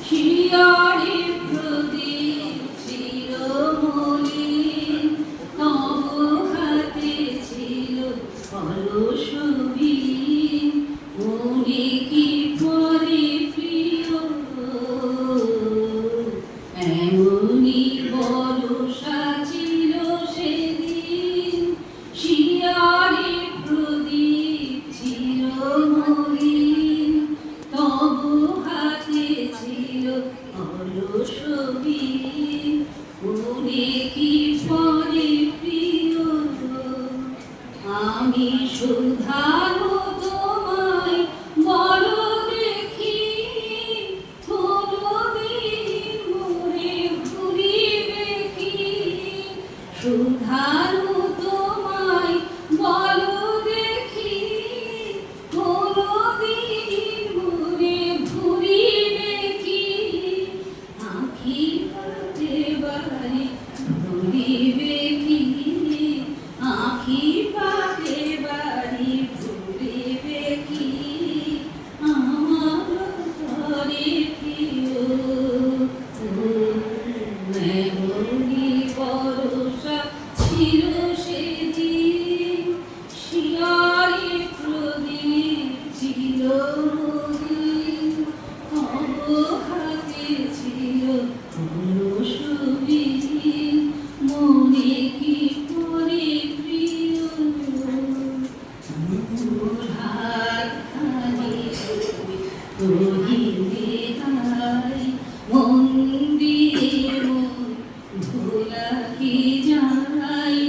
শিয়ারে প্রদীপ ছিল মলিন, তব হাতে ছিল কলস বীণ। মনে কি পরে প্রিয় এমনি বরষা ছিল সেদিন। শিয়ারে প্রদীপ ছিল মলিন, তব হাতে ছিল কলস বীণ। মনে কি পরে প্রিয় আমি শুধালো তোমায় বল দেখি, কোনদিন মোরে ভুলিবে কি? শুধালো তোমায় বল দেখি, কোনদিন মোরে ভুলিবে কি? আঁখি পাতে বাড়ি ভুলিবে কি? আঁখি পাতে বাড়ি ভুলিবে কি? আমার ঘরে প্রিয় এমনি বরষা ছিল সেদিন। শিয়ারে প্রদীপ ছিল মলিন, তব হাতে ছিল কলস বীণ। মনে কি পরে প্রিয় মোর হাতখানি কহিলে হায়, মন্দিরে মন ভোলা কি যায়?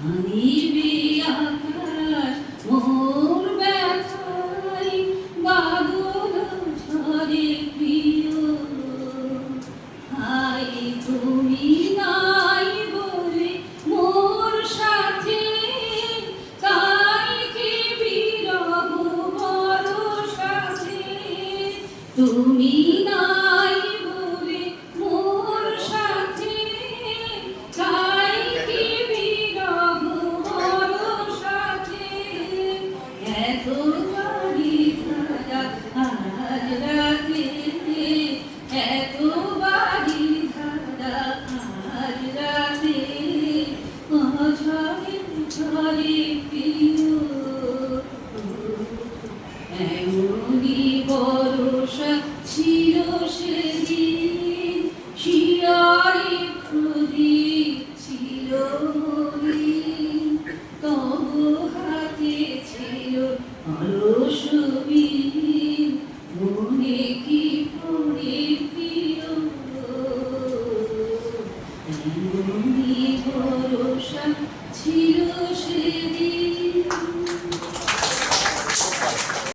ভাঙিবে আকাশ মোর ব্যথায়, বাদল ঝরে প্রিয় হায়। তুমি নাই বলে মোর সাথে, তাই কি বিরহ বড় সাথে? তুমি নাই বলে মোর সাথে, তাই কি বিরহ বড় সাথে? এত বাড়ি ধারা আজ রাতে, এত বাড়ি ধারা আজ রাতে, ঝরে ঝরে প্রিয় এমনি বরষা ছিল সেদিন। শিয়ারে প্রদীপ ছিল মলিন, তব হাতে ছিল কলস বীণ। মনে কি পরে প্রিয় এমনি বরষা ছিল সেদিন।